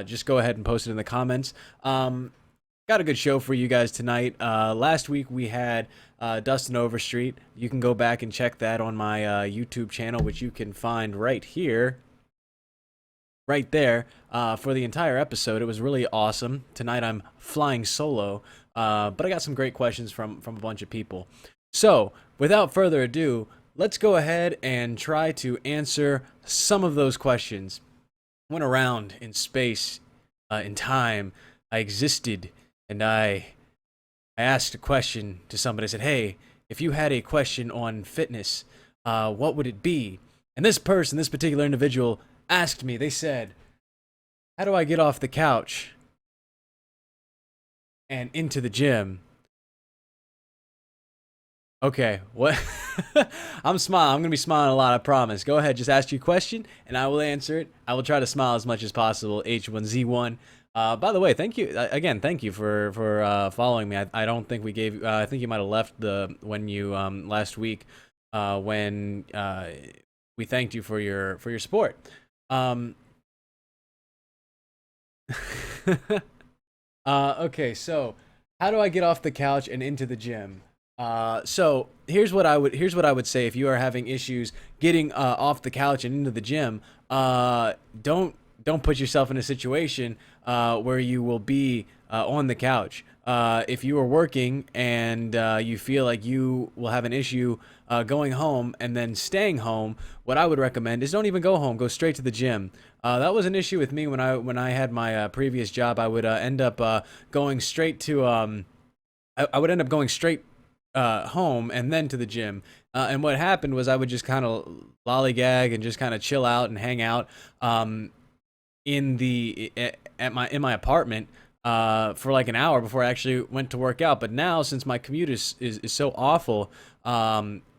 just go ahead and post it in the comments. Got a good show for you guys tonight. Last week we had Dustin Overstreet. You can go back and check that on my YouTube channel, which you can find right here, right there, for the entire episode. It was really awesome. Tonight I'm flying solo, but I got some great questions from a bunch of people. So, without further ado, let's go ahead and try to answer some of those questions. Went around in space, in time. I existed, and I asked a question to somebody. I said, "Hey, if you had a question on fitness, what would it be?" And this person, this particular individual, asked me. They said, "How do I get off the couch and into the gym?" Okay, what? I'm smiling. I'm gonna be smiling a lot. I promise. Go ahead, just ask your question, and I will answer it. I will try to smile as much as possible. H1Z1. By the way, thank you again. Thank you for following me. I don't think we gave. I think you might have left the when you last week when we thanked you for your support. Um, okay, so how do I get off the couch and into the gym? So here's what I would say if you are having issues getting off the couch and into the gym. Don't put yourself in a situation where you will be on the couch. If you are working and you feel like you will have an issue going home and then staying home, what I would recommend is don't even go home. Go straight to the gym. That was an issue with me when I had my previous job. I would end up going straight to I would end up going straight home and then to the gym. And what happened was I would just kind of lollygag and just kind of chill out and hang out in the in my apartment for like an hour before I actually went to work out. But now, since my commute is so awful,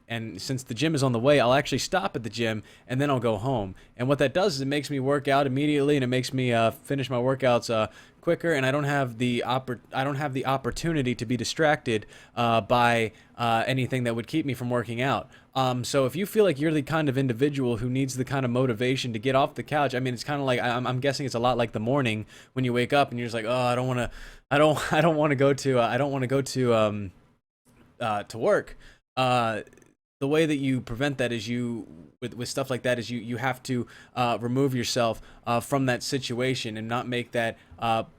and since the gym is on the way, I'll actually stop at the gym and then I'll go home. And what that does is it makes me work out immediately, and it makes me finish my workouts quicker, and I don't have the opportunity to be distracted by anything that would keep me from working out. So if you feel like you're the kind of individual who needs the kind of motivation to get off the couch, I mean, it's kind of like I'm guessing it's a lot like the morning when you wake up and you're just like, oh, I don't want to, I don't want to go to, I don't want to go to work. The way that you prevent that is with stuff like that is you have to remove yourself from that situation and not make that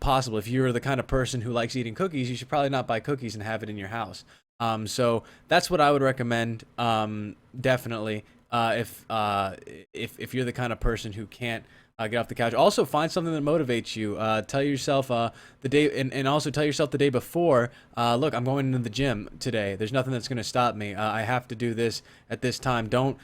possible. If you're the kind of person who likes eating cookies, you should probably not buy cookies and have it in your house. So that's what I would recommend. Definitely, if you're the kind of person who can't get off the couch. Also, find something that motivates you. Tell yourself the day, and also tell yourself the day before. Look, I'm going into the gym today. There's nothing that's going to stop me. I have to do this at this time. Don't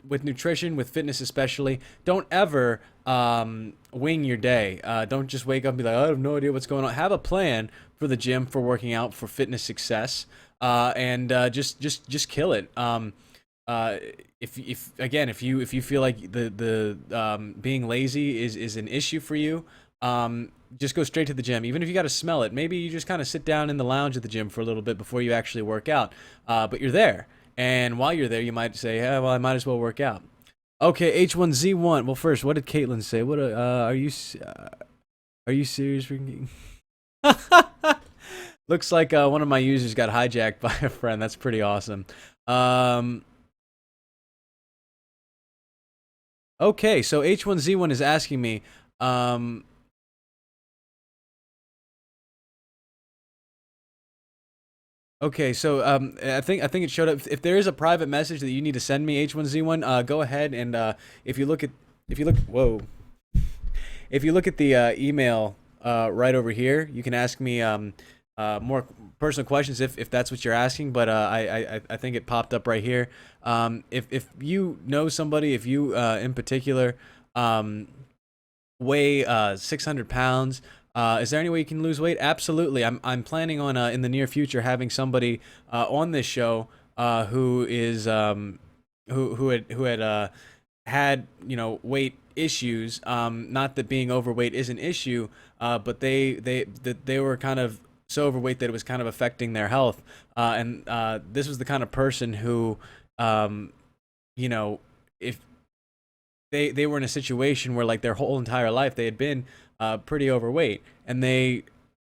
with nutrition, with fitness especially. Don't ever wing your day. Don't just wake up and be like, I have no idea what's going on. Have a plan for the gym, for working out, for fitness success, and just kill it. Uh, if again, if you feel like the being lazy is an issue for you, just go straight to the gym. Even if you got to smell it, maybe you just kind of sit down in the lounge at the gym for a little bit before you actually work out. But you're there, and while you're there, you might say, "Yeah, well, I might as well work out." Okay, H1Z1. Well, first, what did Caitlin say? What are you serious? Looks like one of my users got hijacked by a friend. That's pretty awesome. Um, Okay, so H1Z1 is asking me, um, okay, so I think it showed up. If there is a private message that you need to send me, H1Z1, go ahead and if you look at if you look whoa if you look at the email right over here, you can ask me more personal questions if that's what you're asking. But I think it popped up right here. If you know somebody, if you in particular um, weigh 600 pounds, is there any way you can lose weight? Absolutely. I'm planning on in the near future having somebody on this show who is who had had weight issues. Not that being overweight is an issue, but they were kind of so overweight that it was kind of affecting their health. And this was the kind of person who, um, you know, if they were in a situation where like their whole entire life they had been pretty overweight, and they,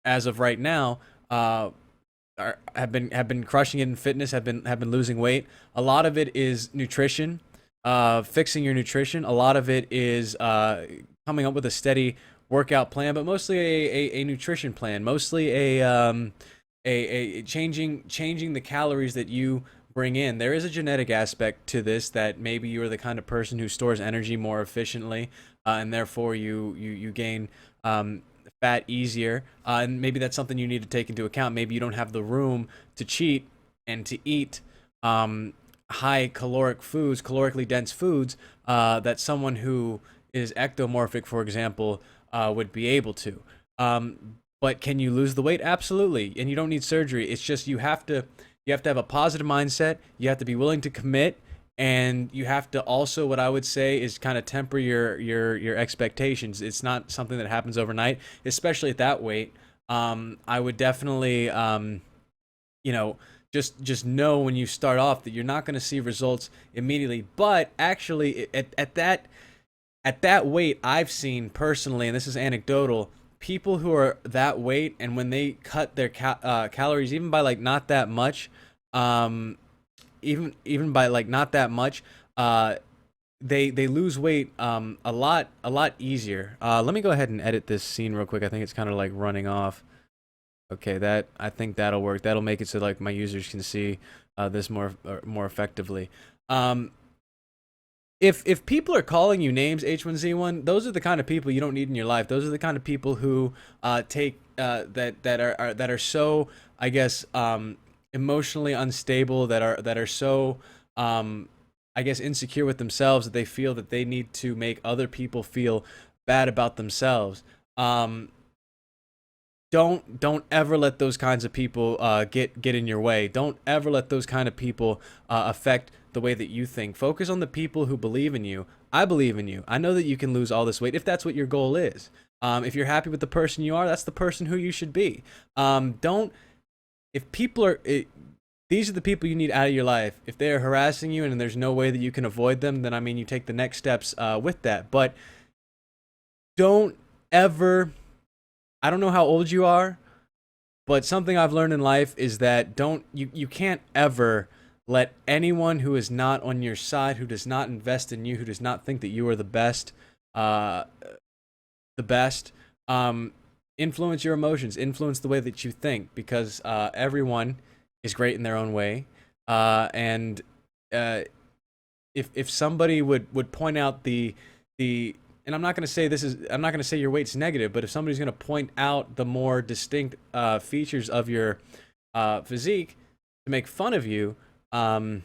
as of right now, have been crushing it in fitness, have been losing weight. A lot of it is nutrition, fixing your nutrition. A lot of it is coming up with a steady workout plan, but mostly a nutrition plan, mostly a changing the calories that you bring in. There is a genetic aspect to this, that maybe you are the kind of person who stores energy more efficiently, and therefore you gain fat easier, and maybe that's something you need to take into account. Maybe you don't have the room to cheat and to eat high caloric foods, calorically dense foods, that someone who is ectomorphic, for example, would be able to. But can you lose the weight? Absolutely, and you don't need surgery. It's just you have to have a positive mindset. You have to be willing to commit, and you have to also, what I would say is, kind of temper your expectations. It's not something that happens overnight, especially at that weight. I would definitely, you know, just know when you start off that you're not going to see results immediately. But actually, at that weight, I've seen personally, and this is anecdotal, people who are that weight, and when they cut their calories even by like not that much, even by like not that much, they lose weight a lot easier. Let me go ahead and edit this scene real quick. I think it's kind of like running off. Okay, I think that'll work. That'll make it so like my users can see this more effectively. If people are calling you names, H1Z1, those are the kind of people you don't need in your life. Those are the kind of people who take that are so, I guess, emotionally unstable, that are so I guess insecure with themselves, that they feel that they need to make other people feel bad about themselves. Don't ever let those kinds of people get in your way. Don't ever let those kind of people affect the way that you think. Focus on the people who believe in you. I believe in you. I know that you can lose all this weight if that's what your goal is. If you're happy with the person you are, that's the person who you should be. Don't if people are these are the people you need out of your life. If they are harassing you and there's no way that you can avoid them, then I mean, you take the next steps with that. But don't ever, I don't know how old you are, but something I've learned in life is that you can't ever let anyone who is not on your side, who does not invest in you, who does not think that you are the best, influence your emotions, influence the way that you think, because everyone is great in their own way. And if somebody would point out the and I'm not going to say I'm not going to say your weight's negative, but if somebody's going to point out the more distinct features of your physique to make fun of you, you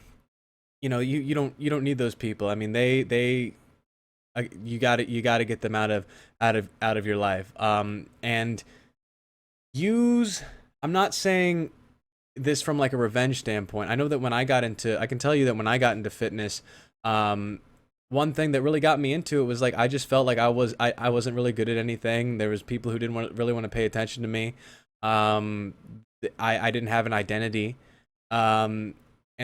know, you don't need those people. I mean, you got to get them out of your life. And I'm not saying this from like a revenge standpoint. I know that I can tell you that when I got into fitness, one thing that really got me into it was like I just felt like I wasn't really good at anything. There was people who didn't really want to pay attention to me. I didn't have an identity. And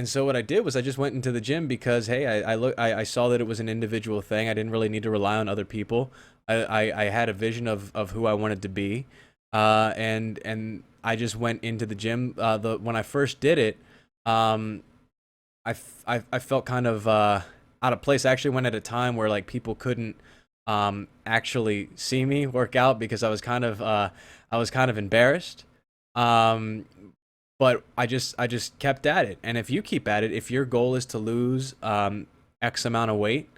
so what I did was I just went into the gym because, hey, I saw that it was an individual thing. I didn't really need to rely on other people. I had a vision of who I wanted to be, and I just went into the gym. When I first did it, I felt kind of out of place. I actually went at a time where like people couldn't actually see me work out because I was kind of embarrassed. But I just kept at it. And if you keep at it, if your goal is to lose X amount of weight,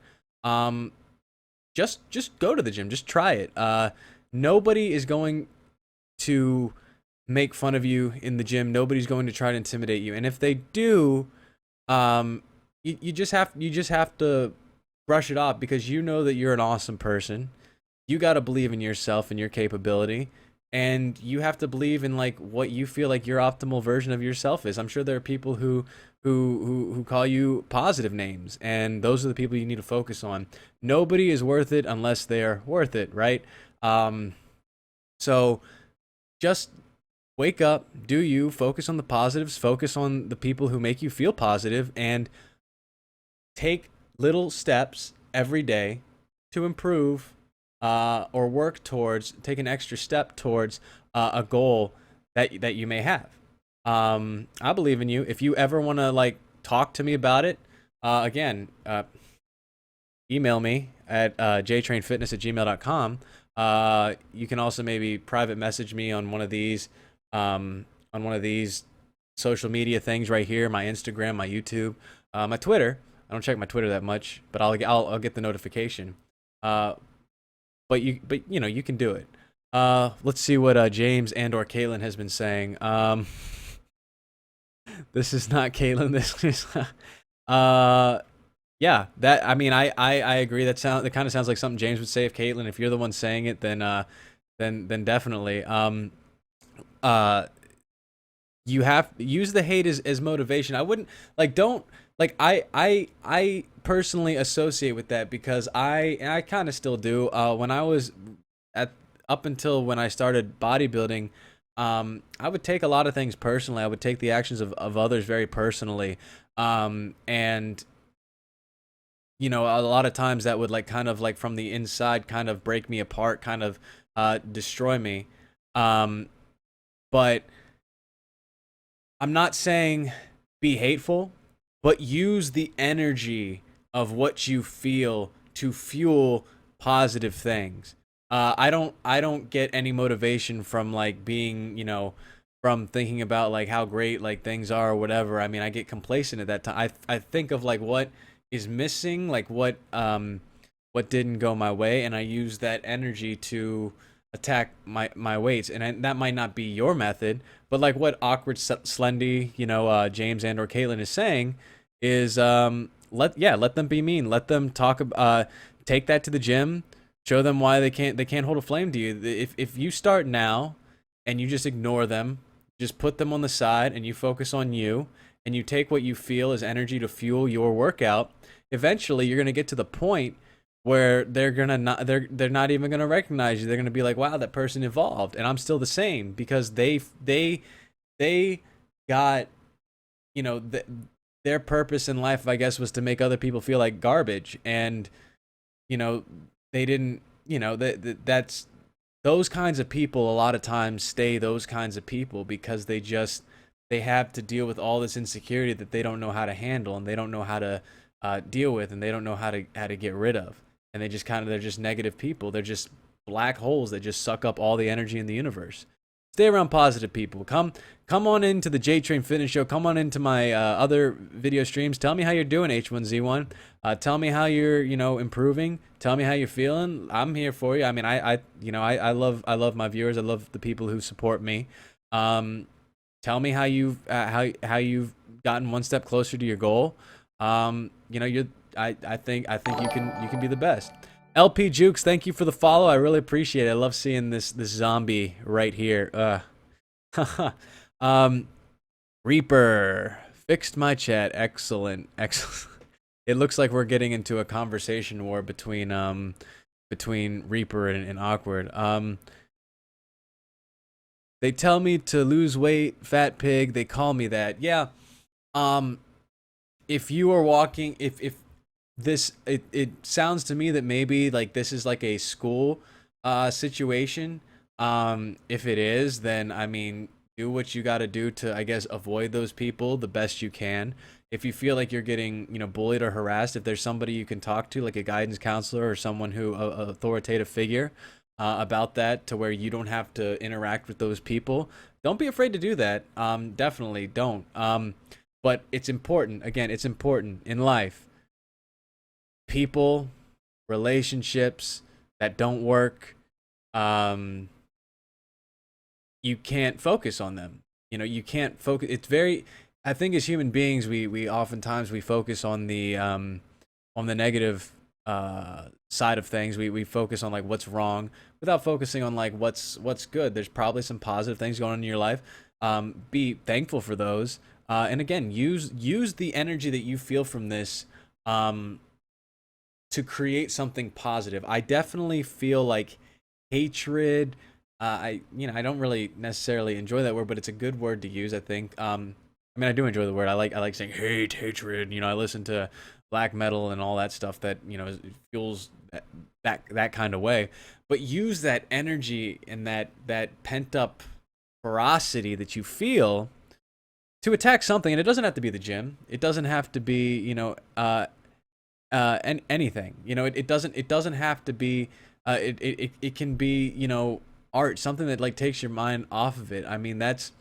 just go to the gym. Just try it. Nobody is going to make fun of you in the gym. Nobody's going to try to intimidate you. And if they do, you just have to brush it off, because you know that you're an awesome person. You got to believe in yourself and your capability. And you have to believe in like what you feel like your optimal version of yourself is. I'm sure there are people who call you positive names, and those are the people you need to focus on. Nobody is worth it unless they're worth it, right? So just wake up, do you, focus on the positives, focus on the people who make you feel positive, and take little steps every day to improve or work towards, take an extra step towards a goal that you may have. I believe in you. If you ever want to like talk to me about it, again, email me at jtrainfitness@gmail.com. You can also maybe private message me on one of these social media things right here, my Instagram, my YouTube, my Twitter. I don't check my Twitter that much, but I'll get the notification. Uh, but you know, you can do it. Let's see what James and or Caitlin has been saying. This is not Caitlin. This is yeah. That I mean, I agree. That kind of sounds like something James would say. If Caitlin, if you're the one saying it, then definitely. Uh, you have use the hate as motivation. I wouldn't like don't like I personally associate with that because I kind of still do. When I was at up until when I started bodybuilding, I would take a lot of things personally. I would take the actions of others very personally. And you know, a lot of times that would like kind of like from the inside kind of break me apart, kind of destroy me. But I'm not saying be hateful, but use the energy of what you feel to fuel positive things. I don't get any motivation from like being, you know, from thinking about like how great like things are or whatever. I mean, I get complacent at that time. I think of like what is missing, like what didn't go my way, and I use that energy to attack my weights. And that might not be your method, but like what awkward slendy, you know, James and or Caitlin is saying is let them be mean. Let them talk. Take that to the gym. Show them why they can't hold a flame to you. If you start now and you just ignore them, just put them on the side and you focus on you and you take what you feel as energy to fuel your workout, eventually you're gonna get to the point where they're not even gonna recognize you. They're gonna be like, wow, that person evolved and I'm still the same because they got, you know, their purpose in life, I guess, was to make other people feel like garbage. And you know, they didn't, you know, that's those kinds of people a lot of times stay those kinds of people because they have to deal with all this insecurity that they don't know how to handle and they don't know how to deal with, and they don't know how to get rid of. And they're just negative people. They're just black holes that just suck up all the energy in the universe. Stay around positive people. Come on into the Jtrain Fitness Show. Come on into my other video streams. Tell me how you're doing, H1Z1. Tell me how you're, you know, improving. Tell me how you're feeling. I'm here for you. I mean, I love my viewers. I love the people who support me. Tell me how you've gotten one step closer to your goal. You know, I think you can be the best. LP Jukes, thank you for the follow. I really appreciate it. I love seeing this zombie right here. Reaper fixed my chat. Excellent. It looks like we're getting into a conversation war between Reaper and Awkward. They tell me to lose weight, fat pig. They call me that. Yeah. If you are walking, if this, it sounds to me that maybe like this is like a school situation. If it is, then I mean, do what you got to do to, I guess, avoid those people the best you can. If you feel like you're getting, you know, bullied or harassed, if there's somebody you can talk to, like a guidance counselor or someone who a authoritative figure about that, to where you don't have to interact with those people, don't be afraid to do that. Definitely don't. But it's important. Again, it's important in life. People, relationships that don't work, you can't focus on them. You know, you can't focus. It's very, I think as human beings, we oftentimes we focus on the negative side of things. We focus on like what's wrong without focusing on like what's good. There's probably some positive things going on in your life. Be thankful for those. And again, use the energy that you feel from this to create something positive. I definitely feel like hatred. I don't really necessarily enjoy that word, but it's a good word to use, I think. I mean, I do enjoy the word. I like saying hate, hatred. You know, I listen to black metal and all that stuff that fuels that kind of way. But use that energy and that pent up ferocity that you feel to attack something. And it doesn't have to be the gym. It doesn't have to be anything. It doesn't have to be. It can be art, something that like takes your mind off of it. I mean, that's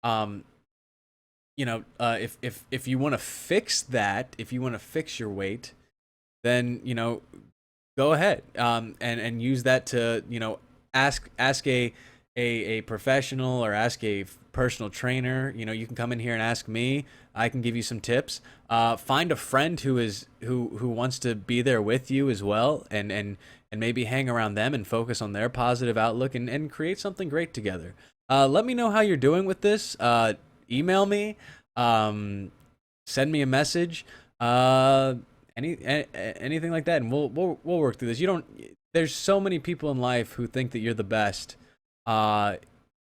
um if you want to fix that, if you want to fix your weight, then go ahead, and use that to ask a professional, or ask a personal trainer. You can come in here and ask me. I can give you some tips. Find a friend who wants to be there with you as well, and maybe hang around them and focus on their positive outlook, and create something great together. Let me know how you're doing with this. Email me, send me a message, anything like that, and we'll work through this. There's so many people in life who think that you're the best.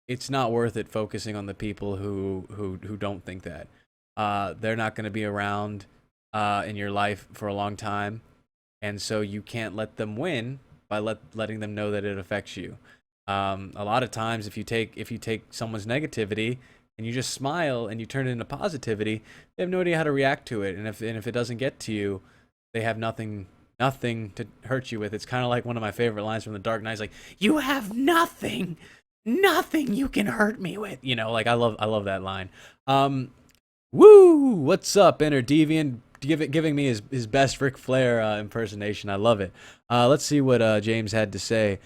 It's not worth it focusing on the people who don't think that. They're not going to be around in your life for a long time, and so you can't let them win by letting them know that it affects you. A lot of times, if you take someone's negativity and you just smile and you turn it into positivity, they have no idea how to react to it. And if it doesn't get to you, they have nothing to hurt you with. It's kind of like one of my favorite lines from The Dark Knight. Like, you have nothing you can hurt me with. Like, I love that line. Woo! What's up, Inner Deviant? Giving me his best Ric Flair impersonation. I love it. Let's see what James had to say.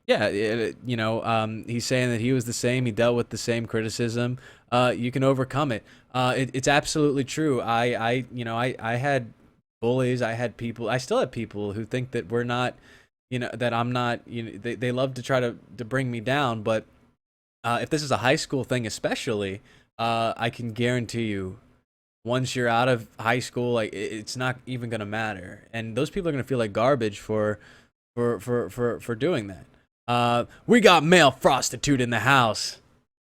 Yeah, he's saying that he was the same. He dealt with the same criticism. You can overcome it. It's absolutely true. I had bullies. I had people. I still have people who think that we're not, that I'm not. They love to try to bring me down. But if this is a high school thing, especially, I can guarantee you, once you're out of high school, like it's not even gonna matter, and those people are gonna feel like garbage for doing that. We got male prostitute in the house.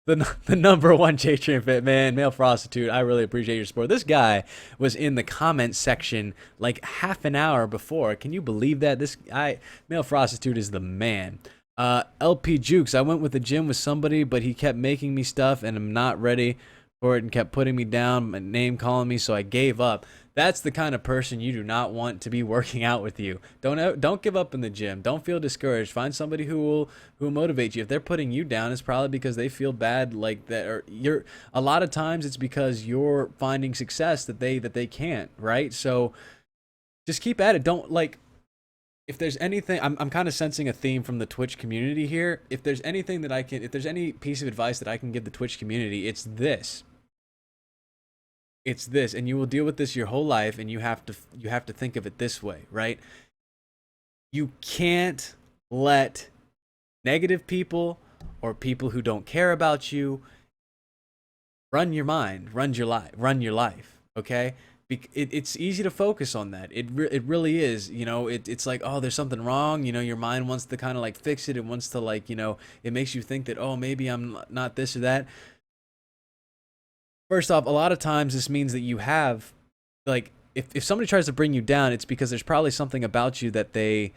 The number one Jtrain Fit, man, male prostitute. I really appreciate your support. This guy was in the comment section like half an hour before. Can you believe that? This guy, male prostitute, is the man. LP Jukes, I went with the gym with somebody, but he kept making me stuff, and I'm not ready for it, and kept putting me down, name calling me, so I gave up. That's the kind of person you do not want to be working out with you. Don't give up in the gym. Don't feel discouraged. Find somebody who will motivate you. If they're putting you down, it's probably because they feel bad like that, or a lot of times it's because you're finding success that they can't, right? So just keep at it. Don't, like, if there's anything, I'm kind of sensing a theme from the Twitch community here. If there's anything that if there's any piece of advice that I can give the Twitch community, it's this. And you will deal with this your whole life, and you have to think of it this way, right? You can't let negative people or people who don't care about you run your mind, run your life, okay? It's easy to focus on that. It really is. It's like, oh, there's something wrong. Your mind wants to kind of like fix it. It wants to, like, it makes you think that, oh, maybe I'm not this or that. First off, a lot of times this means that you have, like, if somebody tries to bring you down, it's because there's probably something about you that they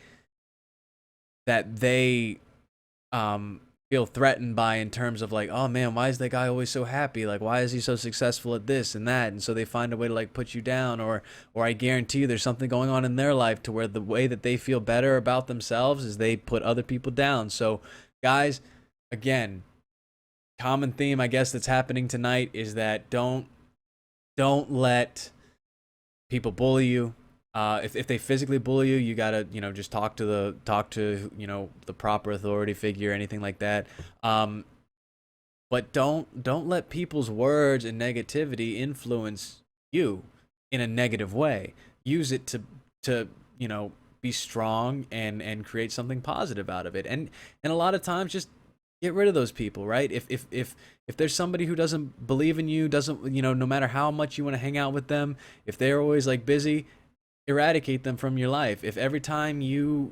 feel threatened by, in terms of like, oh man, why is that guy always so happy? Like, why is he so successful at this and that? And so they find a way to like put you down, or I guarantee you there's something going on in their life to where the way that they feel better about themselves is they put other people down. So guys, again, common theme, I guess, that's happening tonight is that don't let people bully you. If they physically bully you, you gotta just talk to the proper authority figure, anything like that. But don't let people's words and negativity influence you in a negative way. Use it to be strong and create something positive out of it. And a lot of times, just get rid of those people, right? If there's somebody who doesn't believe in you, doesn't, no matter how much you want to hang out with them, if they're always like busy, eradicate them from your life. If every time you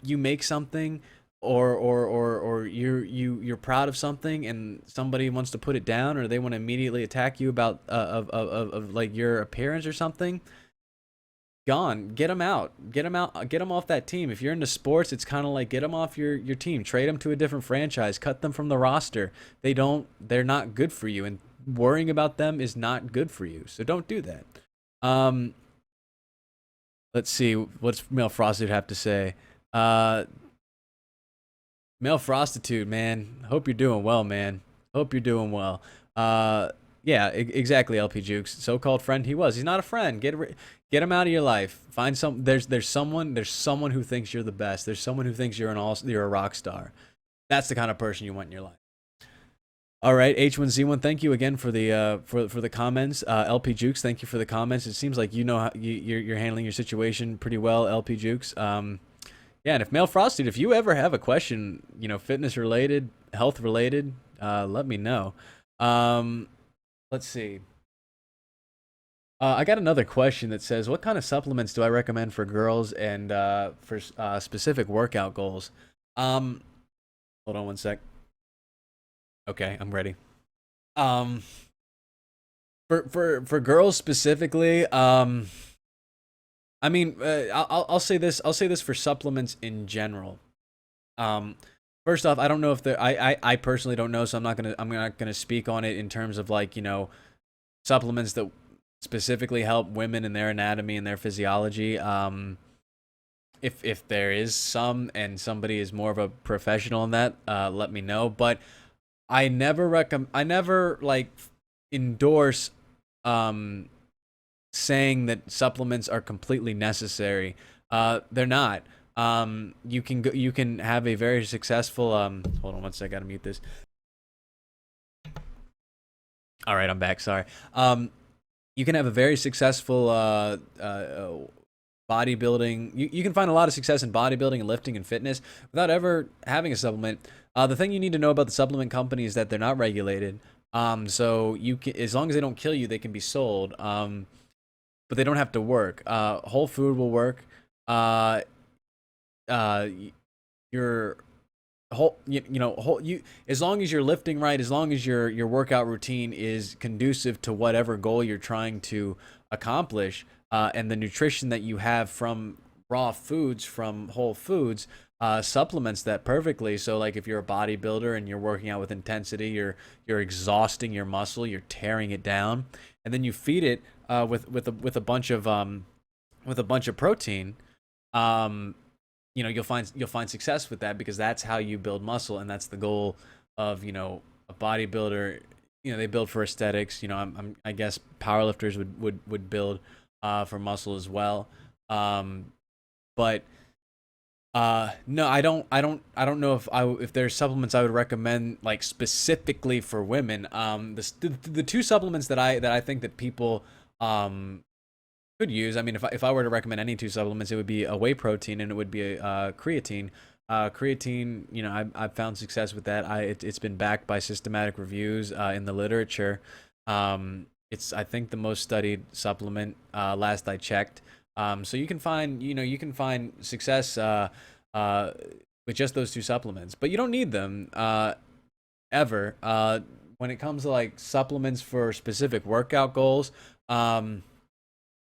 make something or you're proud of something and somebody wants to put it down, or they want to immediately attack you about of like your appearance or something, gone. Get them out. Get them out. Get them off that team. If you're into sports, it's kind of like get them off your team. Trade them to a different franchise. Cut them from the roster. They're not good for you, and worrying about them is not good for you. So don't do that. Um, let's see what's Male Frosted have to say. Male Prostitute, man. Hope you're doing well, man. Hope you're doing well. Yeah, exactly. LP Jukes, so-called friend he was. He's not a friend. Get him out of your life. Find some. There's someone who thinks you're the best. There's someone who thinks you're a rock star. That's the kind of person you want in your life. All right, H1Z1, thank you again for the for the comments. LP Jukes, thank you for the comments. It seems like you know how you're handling your situation pretty well, LP Jukes. Yeah, and if Male Frosted, if you ever have a question, fitness related, health related, let me know. Let's see. I got another question that says, what kind of supplements do I recommend for girls and for specific workout goals? Hold on one sec. Okay, I'm ready. Um, for girls specifically, I mean, I'll say this. I'll say this for supplements in general. Um, First off, I don't know if I personally don't know, so I'm not gonna speak on it in terms of like supplements that specifically help women in their anatomy and their physiology. If there is some and somebody is more of a professional in that, let me know. But I never like endorse um saying that supplements are completely necessary. They're not. You can have a very successful hold on one sec, I gotta mute this. All right, I'm back. Sorry. You can have a very successful bodybuilding. You can find a lot of success in bodybuilding and lifting and fitness without ever having a supplement. The thing you need to know about the supplement company is that they're not regulated. So you can, as long as they don't kill you, they can be sold. But they don't have to work. Whole food will work. Uh, your you as long as you're lifting right, as long as your workout routine is conducive to whatever goal you're trying to accomplish, and the nutrition that you have from raw foods, from whole foods, supplements that perfectly. So like if you're a bodybuilder and you're working out with intensity, you're exhausting your muscle, you're tearing it down, and then you feed it with a bunch of protein. You'll find success with that, because that's how you build muscle, and that's the goal of a bodybuilder. They build for aesthetics. I guess powerlifters would build for muscle as well. But no, I don't know if there's supplements I would recommend like specifically for women. The two supplements that I think that people could use. I mean, if I were to recommend any two supplements, it would be a whey protein and it would be a creatine. Creatine, I've found success with that. It's been backed by systematic reviews in the literature. It's, I think, the most studied supplement last I checked. So you can find success with just those two supplements, but you don't need them ever. When it comes to like supplements for specific workout goals,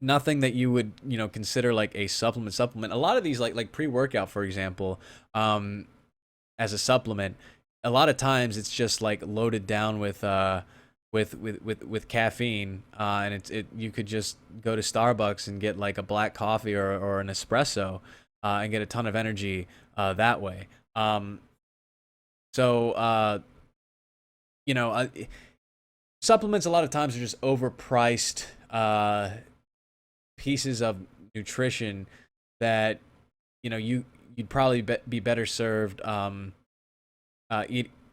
nothing that you would consider like a supplement. A lot of these like pre-workout, for example, as a supplement, a lot of times it's just like loaded down with caffeine, and you could just go to Starbucks and get like a black coffee or an espresso, and get a ton of energy that way. So supplements a lot of times are just overpriced pieces of nutrition that you'd probably be better served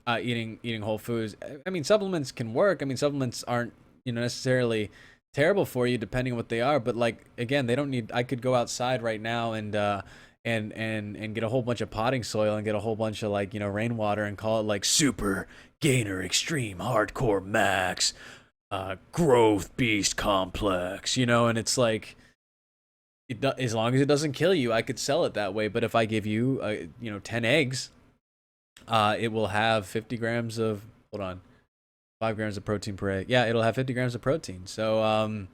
eating whole foods. I mean, supplements can work. I mean, supplements aren't necessarily terrible for you depending on what they are, but like again, they don't need. I could go outside right now and get a whole bunch of potting soil and get a whole bunch of like rainwater and call it like super gainer extreme hardcore max growth beast complex, and it's like as long as it doesn't kill you, I could sell it that way. But if I give you 10 eggs, It will have 50 grams of, hold on, 5 grams of protein per egg. Yeah, it'll have 50 grams of protein. So,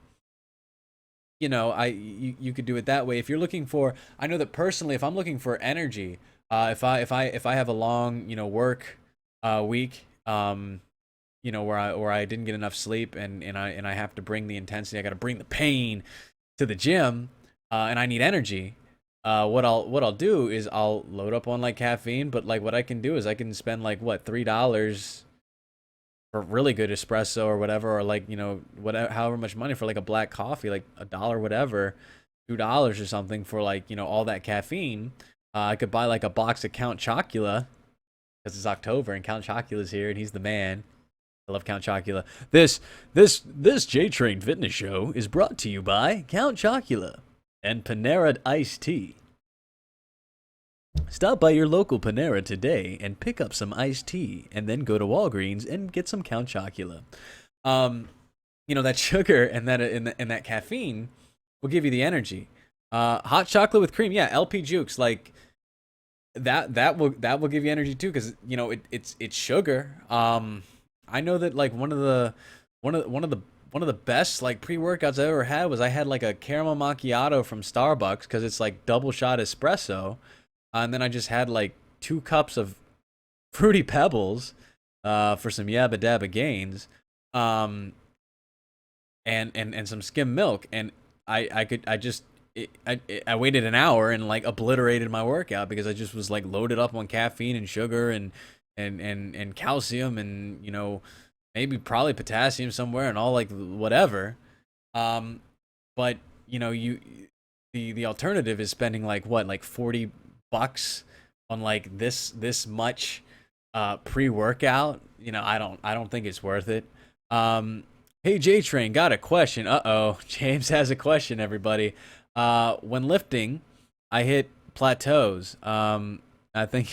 you could do it that way. If you're looking for, I know that personally, if I'm looking for energy, if I have a long, work week, where I didn't get enough sleep, and I have to bring the intensity, I got to bring the pain to the gym, and I need energy. What I'll do is I'll load up on like caffeine, but like what I can do is I can spend like what $3 for really good espresso or whatever, or like whatever, however much money for like a black coffee, like a dollar, whatever, $2 or something for like all that caffeine. I could buy like a box of Count Chocula because it's October and Count Chocula's here and he's the man. I love Count Chocula. This Jtrain Fitness Show is brought to you by Count Chocula and Panera Iced Tea. Stop by your local Panera today and pick up some iced tea, and then go to Walgreens and get some Count Chocula. That sugar and that caffeine will give you the energy. Hot chocolate with cream, yeah, LP Jukes, like that will give you energy too, because it's sugar. I know that like one of the best like pre-workouts I ever had was I had like a caramel macchiato from Starbucks because it's like double shot espresso, and then I just had like 2 cups of fruity pebbles, for some yabba dabba gains, and some skim milk, and I waited an hour and like obliterated my workout because I just was like loaded up on caffeine and sugar and calcium and maybe probably potassium somewhere and all like whatever. But the alternative is spending like what, like $40 on like this much pre-workout. I don't think it's worth it. Hey J Train, got a question. James has a question, everybody. When lifting, I hit plateaus. I think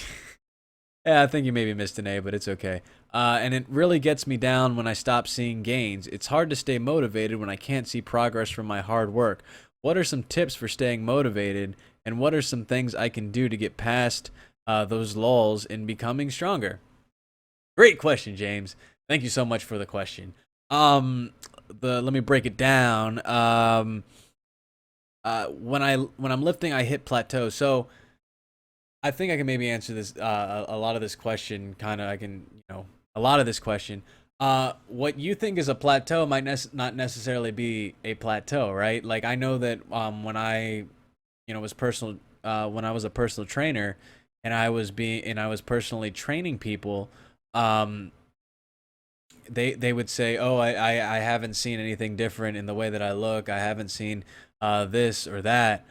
yeah, I think you maybe missed an A, but it's okay. And it really gets me down when I stop seeing gains. It's hard to stay motivated when I can't see progress from my hard work. What are some tips for staying motivated, and what are some things I can do to get past those lulls in becoming stronger? Great question, James. Thank you so much for the question. Let me break it down. When I'm lifting, I hit plateau. So I think I can maybe answer this a lot of this question. A lot of this question. What you think is a plateau might not necessarily be a plateau, right? Like I know that when I was when I was a personal trainer and I was personally training people, they would say, oh, I haven't seen anything different in the way that I look. I haven't seen this or that.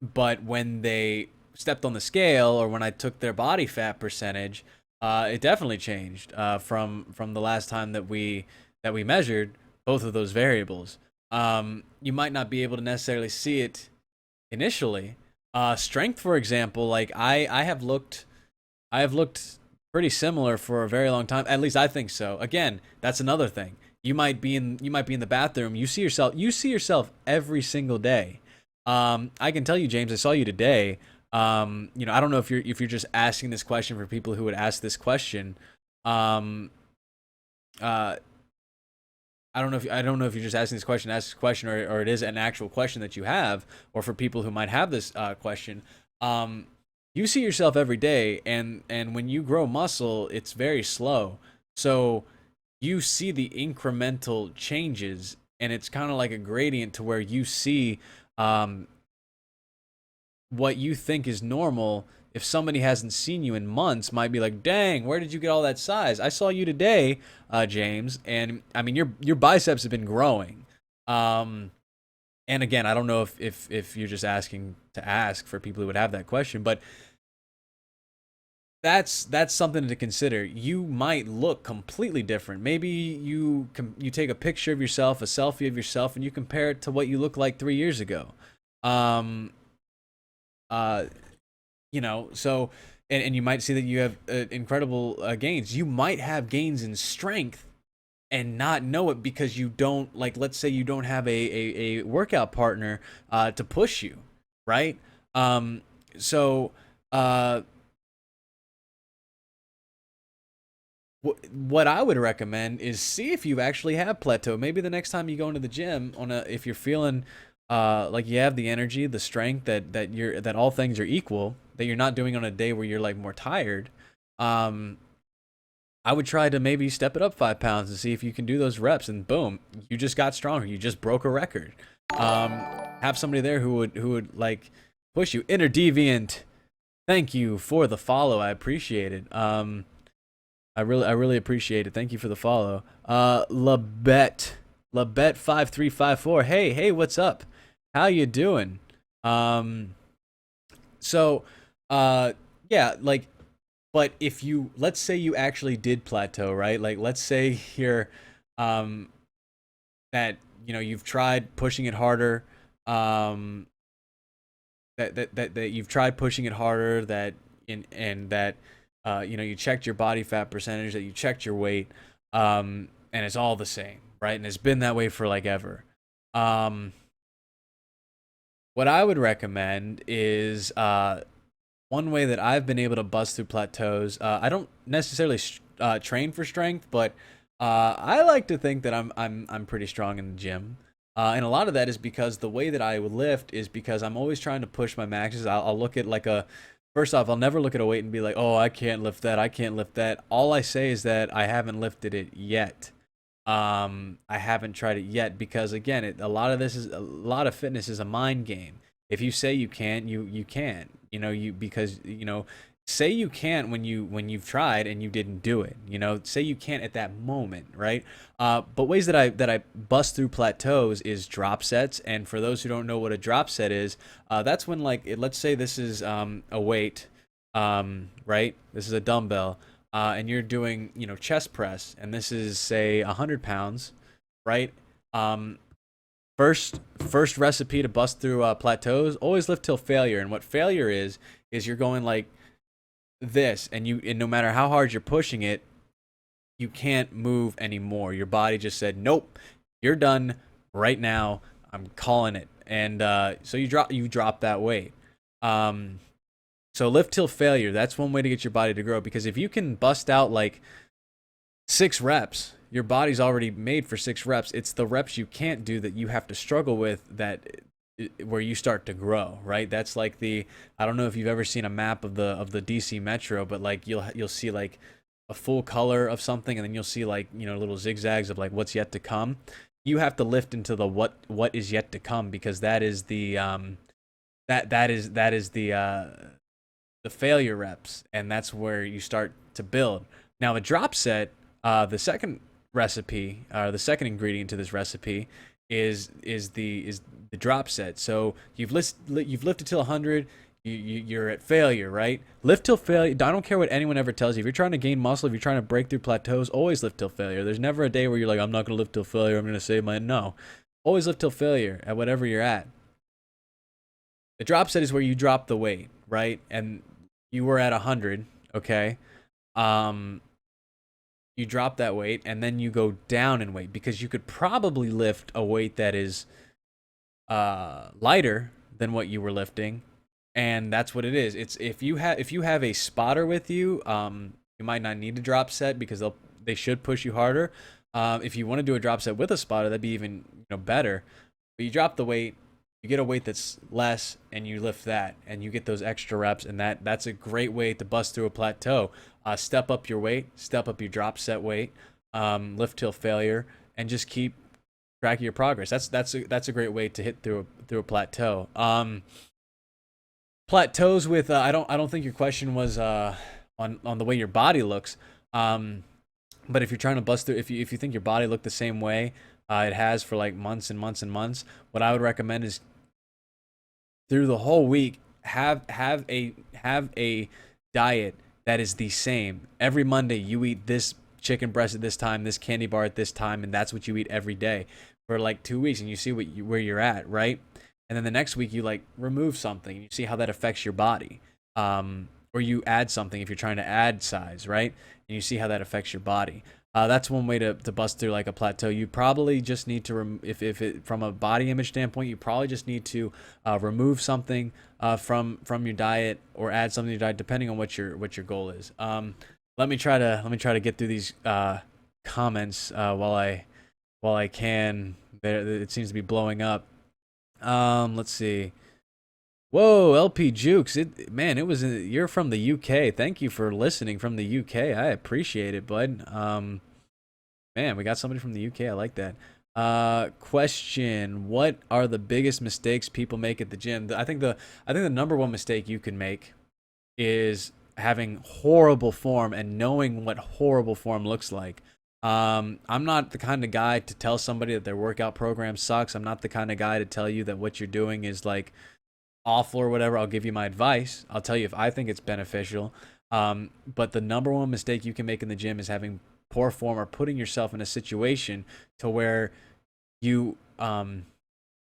But when they stepped on the scale, or when I took their body fat percentage, it definitely changed from the last time that we measured both of those variables. You might not be able to necessarily see it initially. Strength, for example, like I have looked pretty similar for a very long time. At least I think so. Again, that's another thing. You might be in the bathroom. You see yourself every single day. I can tell you, James, I saw you today. I don't know if you're just asking this question for people who would ask this question. Uh, I don't know if you're just asking this question, or it is an actual question that you have, or for people who might have this question. You see yourself every day, and when you grow muscle, it's very slow. So you see the incremental changes, and it's kind of like a gradient to where you see what you think is normal. If somebody hasn't seen you in months, might be like, dang, where did you get all that size? I saw you today, James, and I mean your biceps have been growing. And again, I don't know if you're just asking to ask for people who would have that question, but that's something to consider. You might look completely different. Maybe you take a picture of yourself, a selfie of yourself, and you compare it to what you looked like 3 years ago. So and you might see that you have incredible gains. You might have gains in strength and not know it because you don't, like, let's say you don't have a workout partner to push you, right? So what I would recommend is see if you actually have plateau. Maybe the next time you go into the gym if you're feeling like you have the energy, the strength that all things are equal, that you're not doing on a day where you're like more tired. Um, I would try to maybe step it up 5 pounds and see if you can do those reps, and boom, you just got stronger. You just broke a record. Have somebody there who would like push you. Inner Deviant, thank you for the follow. I appreciate it. I really appreciate it. Thank you for the follow. Labette 5354. Hey, what's up? How you doing? Um, so, yeah, like, but if you, let's say you actually did plateau, right? Like, let's say you're, um, that you've tried pushing it harder, um, that you've tried pushing it harder, that in and that you checked your body fat percentage, that you checked your weight, and it's all the same, right? And it's been that way for like ever. Um, what I would recommend is one way that I've been able to bust through plateaus. I don't necessarily train for strength, but I like to think that I'm pretty strong in the gym. And a lot of that is because the way that I would lift is because I'm always trying to push my maxes. I'll look at like a first off, I'll never look at a weight and be like, oh, I can't lift that. I can't lift that. All I say is that I haven't lifted it yet. I haven't tried it yet because again, a lot of fitness is a mind game. If you say you can't, you can't. Because say you can't when you've tried and you didn't do it. Say you can't at that moment, right? But ways that I bust through plateaus is drop sets. And for those who don't know what a drop set is, that's when let's say this is a weight, right? This is a dumbbell, and you're doing chest press, and this is say 100 pounds, right? First recipe to bust through plateaus: always lift till failure. And what failure is you're going like this, and no matter how hard you're pushing it, you can't move anymore. Your body just said, nope, you're done right now. I'm calling it. And so you drop that weight. So lift till failure. That's one way to get your body to grow, because if you can bust out like 6 reps, your body's already made for 6 reps. It's the reps you can't do that you have to struggle with, that where you start to grow, right? That's like I don't know if you've ever seen a map of the DC Metro, but like you'll see like a full color of something, and then you'll see like little zigzags of like what's yet to come. You have to lift into the what is yet to come, because that is the failure reps, and that's where you start to build. Now a drop set, the second recipe, the second ingredient to this recipe is the drop set. So you've lifted till 100, you're at failure, right? Lift till failure. I don't care what anyone ever tells you. If you're trying to gain muscle, if you're trying to break through plateaus, always lift till failure. There's never a day where you're like, I'm not going to lift till failure, I'm going to save my, no. Always lift till failure at whatever you're at. The drop set is where you drop the weight, right? And you were at 100, okay? You drop that weight, and then you go down in weight, because you could probably lift a weight that is lighter than what you were lifting, and that's what it is. It's if you have a spotter with you, you might not need a drop set, because they should push you harder. If you want to do a drop set with a spotter, that'd be even better. But you drop the weight, you get a weight that's less, and you lift that, and you get those extra reps, and that's a great way to bust through a plateau. Step up your weight, step up your drop set weight, lift till failure, and just keep track of your progress. That's a great way to hit through a plateau. Plateaus with I don't think your question was on the way your body looks. But if you're trying to bust through, if you think your body looked the same way it has for like months and months and months, what I would recommend is through the whole week have a diet that is the same. Every Monday you eat this chicken breast at this time, this candy bar at this time, and that's what you eat every day for like 2 weeks, and you see where you're at, right? And then the next week you like remove something, and you see how that affects your body. Or you add something if you're trying to add size, right? And you see how that affects your body. That's one way to bust through like a plateau. You probably just need to if it from a body image standpoint, you probably just need to remove something from your diet, or add something to your diet, depending on what your goal is. let me try to get through these comments while I can. It seems to be blowing up. Let's see. Whoa, LP Jukes. Man, it was you're from the UK. Thank you for listening from the UK. I appreciate it, bud. Man, we got somebody from the UK. I like that. Question: what are the biggest mistakes people make at the gym? I think the number one mistake you can make is having horrible form and knowing what horrible form looks like. I'm not the kind of guy to tell somebody that their workout program sucks. I'm not the kind of guy to tell you that what you're doing is like awful or whatever. I'll give you my advice. I'll tell you if I think it's beneficial. But the number one mistake you can make in the gym is having poor form or putting yourself in a situation to where you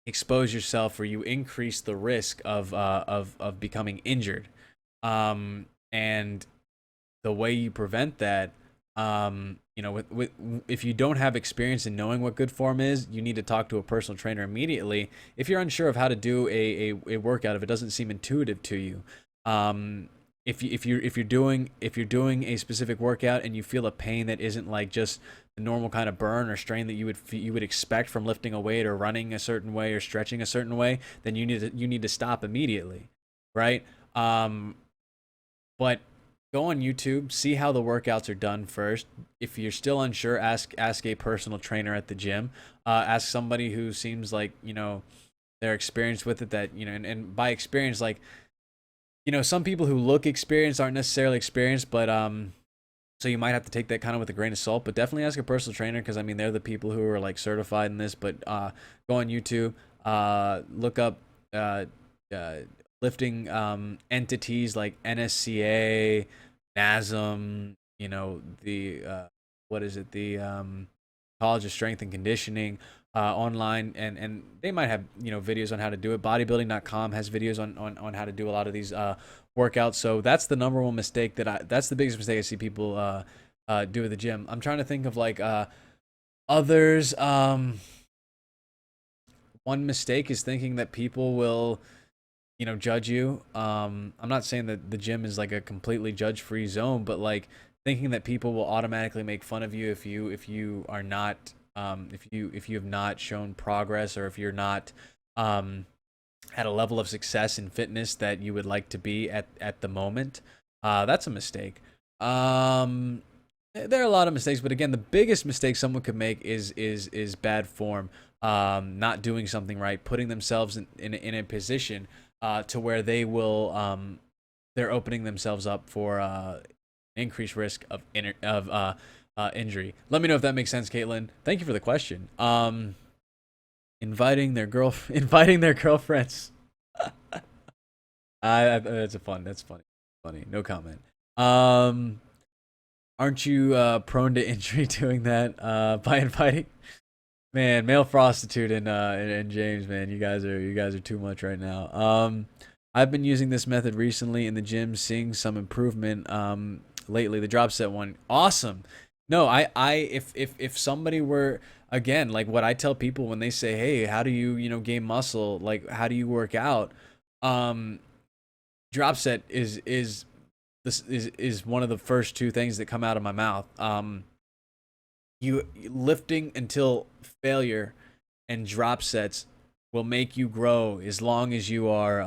expose yourself or you increase the risk of becoming injured. And the way you prevent that, with if you don't have experience in knowing what good form is, you need to talk to a personal trainer immediately. If you're unsure of how to do a workout, if it doesn't seem intuitive to you, if you're doing a specific workout and you feel a pain that isn't like just the normal kind of burn or strain that you would expect from lifting a weight or running a certain way or stretching a certain way, then you need to stop immediately, right? But go on YouTube, see how the workouts are done first. If you're still unsure, ask a personal trainer at the gym. Ask somebody who seems like they're experienced with it. That and by experience, like some people who look experienced aren't necessarily experienced, but so you might have to take that kind of with a grain of salt. But definitely ask a personal trainer because I mean they're the people who are like certified in this. But go on YouTube, look up. Lifting entities like NSCA, NASM, the what is it, the College of Strength and Conditioning online, and they might have videos on how to do it. Bodybuilding.com has videos on how to do a lot of these workouts. So that's the number one mistake that's the biggest mistake I see people do at the gym. I'm trying to think of like others. One mistake is thinking that people will judge you. I'm not saying that the gym is like a completely judge free zone, but like thinking that people will automatically make fun of you if you are not if you have not shown progress, or if you're not at a level of success in fitness that you would like to be at the moment. That's a mistake. There are a lot of mistakes, but again, the biggest mistake someone could make is bad form, not doing something right, putting themselves in a position to where they're opening themselves up for increased risk of injury. Let me know if that makes sense, Caitlin. Thank you for the question. Inviting their inviting their girlfriends. That's funny. No comment. Aren't you prone to injury doing that by inviting? Man, male prostitute and James, man, you guys are too much right now. I've been using this method recently in the gym, seeing some improvement. Lately, the drop set one, awesome. No, if somebody were, again, like what I tell people when they say, hey, how do you gain muscle? Like, how do you work out? Drop set is one of the first two things that come out of my mouth. You lifting until failure and drop sets will make you grow as long as your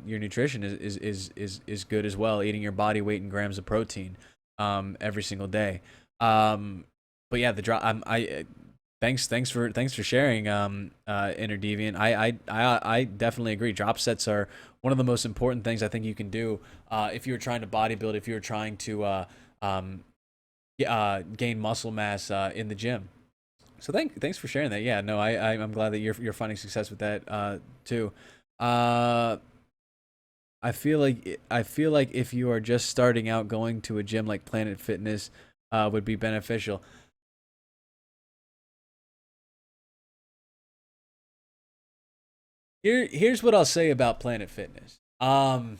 nutrition is good as well, eating your body weight in grams of protein every single day. But yeah, the drop I thanks for sharing Inner Deviant. I definitely agree. Drop sets are one of the most important things I think you can do if you're trying to bodybuild, if you're trying to gain muscle mass in the gym. So thanks for sharing that. Yeah, no, I'm glad that you're finding success with that too. Uh, I feel like if you are just starting out, going to a gym like Planet Fitness would be beneficial. Here's what I'll say about Planet Fitness. I'm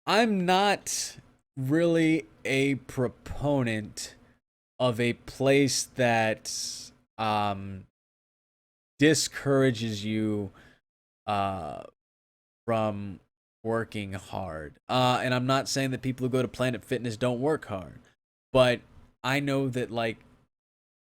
not really a proponent of a place that um discourages you uh from working hard. And I'm not saying that people who go to Planet Fitness don't work hard, but I know that like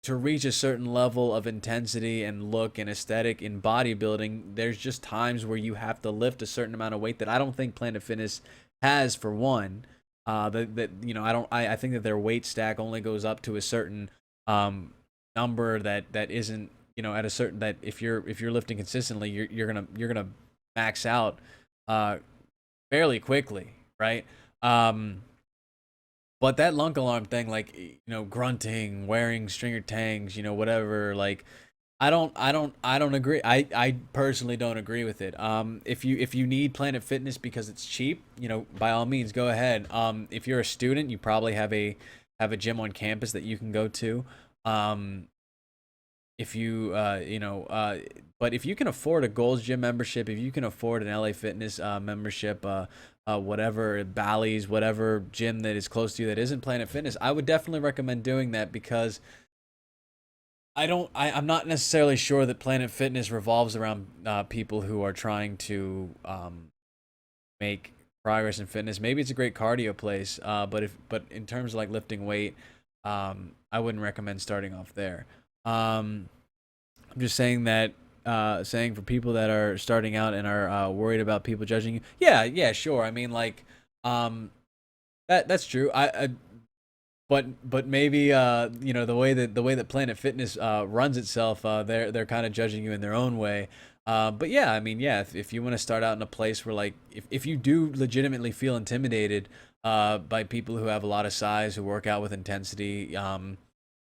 to reach a certain level of intensity and look and aesthetic in bodybuilding, there's just times where you have to lift a certain amount of weight that I don't think Planet Fitness has for one. That you know, I think that their weight stack only goes up to a certain number that isn't, you know, at a certain, that if you're lifting consistently, you're gonna max out uh fairly quickly, right? Um but that lunk alarm thing, like, you know, grunting, wearing stringer tangs, you know, whatever, like, I don't agree. I personally don't agree with it. If you need Planet Fitness because it's cheap, you know, by all means go ahead. If you're a student, you probably have a gym on campus that you can go to. Um, if you but if you can afford a Gold's Gym membership, if you can afford an LA Fitness membership, whatever, Bally's, whatever gym that is close to you that isn't Planet Fitness, I would definitely recommend doing that, because I'm not necessarily sure that Planet Fitness revolves around people who are trying to make progress in fitness. Maybe it's a great cardio place, but in terms of like lifting weight, I wouldn't recommend starting off there. Um, I'm just saying that, saying for people that are starting out and are worried about people judging you. Yeah, yeah, sure. I mean, like, um, that's true. But maybe you know, the way that Planet Fitness runs itself, they're kind of judging you in their own way. But yeah, I mean, yeah, if you want to start out in a place where, like, if you do legitimately feel intimidated by people who have a lot of size, who work out with intensity,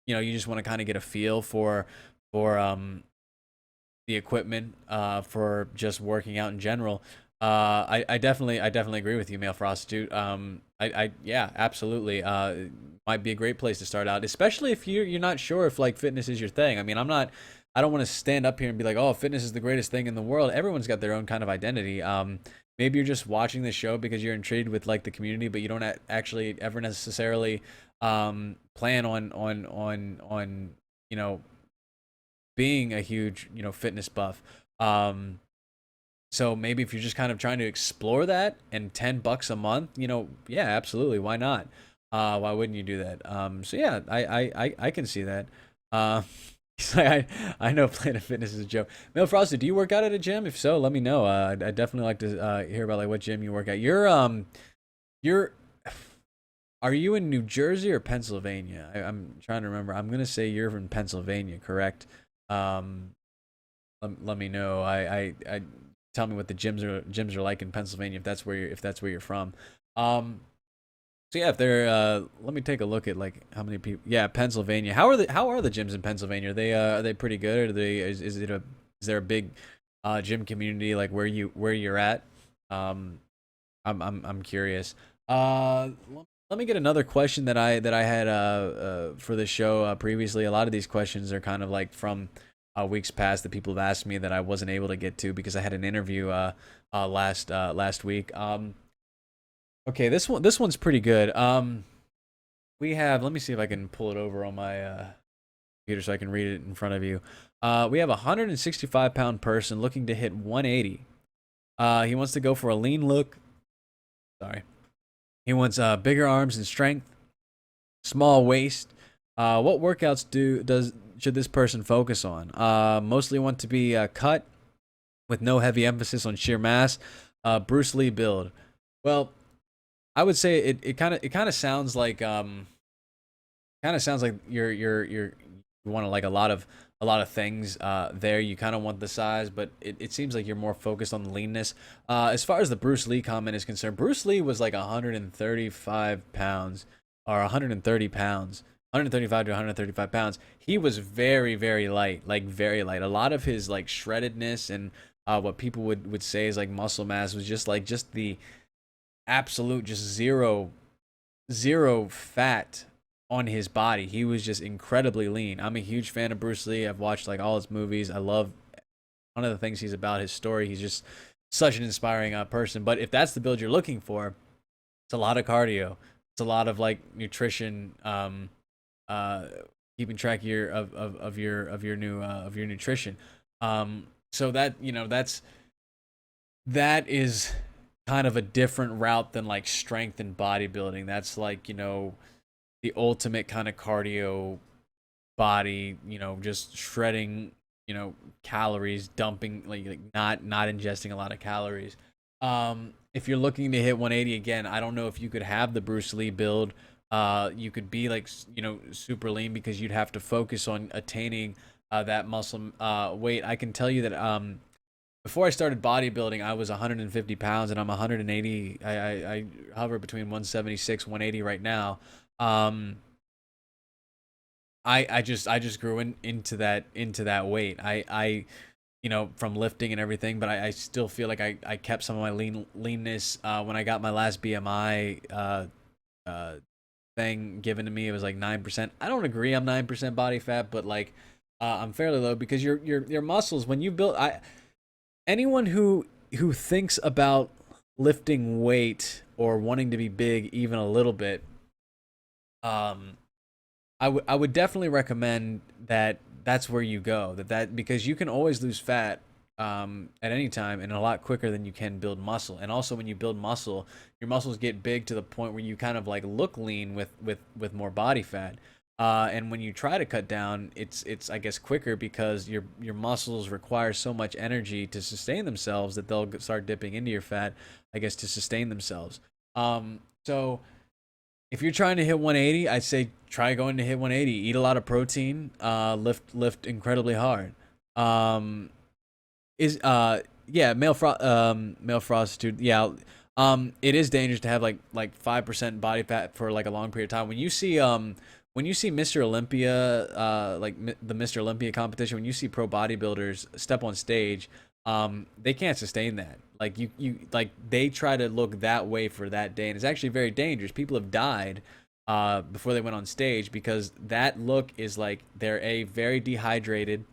you know, you just want to kind of get a feel for the equipment, for just working out in general. I definitely agree with you, male prostitute. Yeah, absolutely. Might be a great place to start out, especially if you're not sure if like fitness is your thing. I mean, I don't want to stand up here and be like, oh, fitness is the greatest thing in the world. Everyone's got their own kind of identity. Maybe you're just watching the show because you're intrigued with like the community, but you don't actually ever necessarily plan on you know, being a huge, you know, fitness buff. Um, so maybe if you're just kind of trying to explore that, and $10 a month, you know, yeah, absolutely, why not? Why wouldn't you do that? So yeah, I can see that. Uh, he's like, I know Planet Fitness is a joke. Mel Frosted, do you work out at a gym? If so, let me know. I'd definitely like to hear about like what gym you work at. You're are you in New Jersey or Pennsylvania? I'm trying to remember. I'm gonna say you're from Pennsylvania, correct? Um, let me know. I tell me what the gyms are like in Pennsylvania, if that's where you're from. Um, so yeah, if they're let me take a look at like how many people. Yeah, Pennsylvania. How are the gyms in Pennsylvania? Are they pretty good? Are they is there a big gym community like where you're at? Um, I'm curious. Let me get another question that I had for the show previously. A lot of these questions are kind of like from weeks past that people have asked me that I wasn't able to get to because I had an interview last week. Okay, this one's pretty good. We have, let me see if I can pull it over on my computer so I can read it in front of you. We have a 165-pound person looking to hit 180. He wants to go for a lean look. Sorry. He wants bigger arms and strength, small waist. What workouts should this person focus on? Mostly want to be cut with no heavy emphasis on sheer mass. Bruce Lee build. Well, I would say it kind of sounds like you want to like a lot of things there. You kind of want the size, but it seems like you're more focused on the leanness. As far as the Bruce Lee comment is concerned, Bruce Lee was like 135 pounds or 130 pounds. 135 to 135 pounds. He was very, very light, like very light. A lot of his like shreddedness and what people would say is like muscle mass was just the absolute, just zero fat on his body. He was just incredibly lean. I'm a huge fan of Bruce Lee. I've watched like all his movies. I love one of the things he's about, his story. He's just such an inspiring person. But if that's the build you're looking for, it's a lot of cardio. It's a lot of like nutrition, uh, keeping track of your nutrition. So that, you know, that is kind of a different route than like strength and bodybuilding. That's like, the ultimate kind of cardio body, just shredding, calories, dumping, like not ingesting a lot of calories. If you're looking to hit 180 again, I don't know if you could have the Bruce Lee build. You could be like, super lean because you'd have to focus on attaining that muscle weight. I can tell you that before I started bodybuilding, I was 150 pounds and I'm 180. I hover between 176, 180 right now. Um, I just grew into that weight. From lifting and everything, but I still feel like I kept some of my leanness when I got my last BMI uh thing given to me. It was like 9%. I don't agree I'm 9% body fat, but like I'm fairly low because your muscles when you build anyone who thinks about lifting weight or wanting to be big even a little bit, um I would definitely recommend that that's where you go. That because you can always lose fat at any time and a lot quicker than you can build muscle. And also when you build muscle, your muscles get big to the point where you kind of like look lean with more body fat. And when you try to cut down, it's I guess quicker because your muscles require so much energy to sustain themselves that they'll start dipping into your fat, I guess, to sustain themselves. So if you're trying to hit 180, I'd say try going to hit 180. Eat a lot of protein. Lift incredibly hard. Um, is yeah, male prostitute. Yeah, it is dangerous to have like 5% body fat for like a long period of time. When you see Mr. Olympia, the Mr. Olympia competition, when you see pro bodybuilders step on stage, they can't sustain that. Like you like they try to look that way for that day, and it's actually very dangerous. People have died before they went on stage because that look is like they're very dehydrated.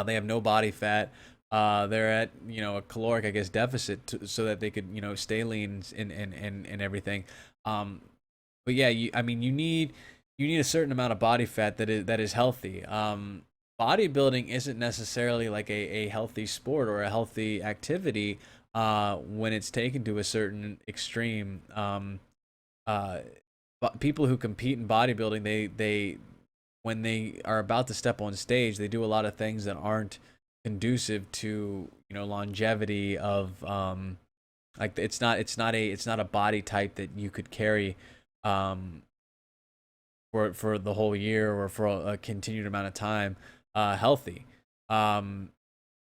They have no body fat. They're at a caloric, I guess, deficit so that they could stay lean and everything. Um, but yeah, I mean, you need a certain amount of body fat that is healthy. Bodybuilding isn't necessarily like a healthy sport or a healthy activity when it's taken to a certain extreme. Uh, but people who compete in bodybuilding, they when they are about to step on stage, they do a lot of things that aren't conducive to longevity of like it's not a body type that you could carry um for the whole year or for a continued amount of time healthy. um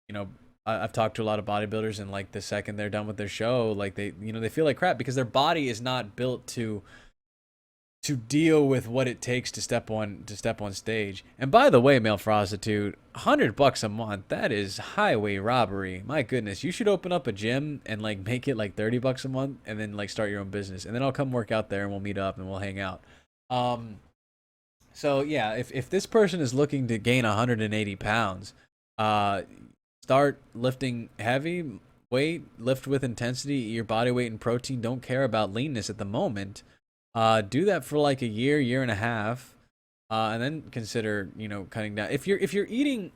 you know I've talked to a lot of bodybuilders, and like the second they're done with their show, like they feel like crap because their body is not built to deal with what it takes to step on stage. And by the way, male prostitute, $100 a month, that is highway robbery. My goodness, you should open up a gym and like make it like $30 a month, and then like start your own business, and then I'll come work out there and we'll meet up and we'll hang out. Um, so yeah, if this person is looking to gain 180 pounds, uh, start lifting heavy weight, lift with intensity, eat your body weight and protein. Don't care about leanness at the moment. Do that for like a year and a half, and then consider cutting down. If you're eating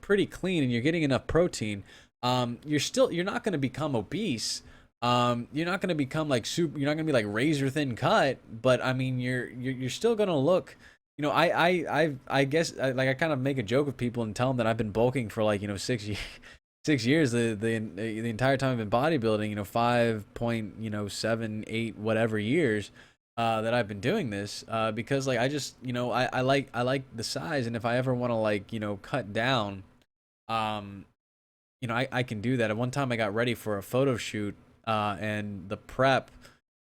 pretty clean and you're getting enough protein, you're not going to become obese. You're not going to become like super. You're not going to be like razor thin cut, but I mean you're still going to look. I guess I kind of make a joke with people and tell them that I've been bulking for like 6 years, the entire time I've been bodybuilding, 5.7 8 whatever years that I've been doing this, because like I just I like the size, and if I ever want to like cut down, um I can do that. At one time I got ready for a photo shoot, and the prep,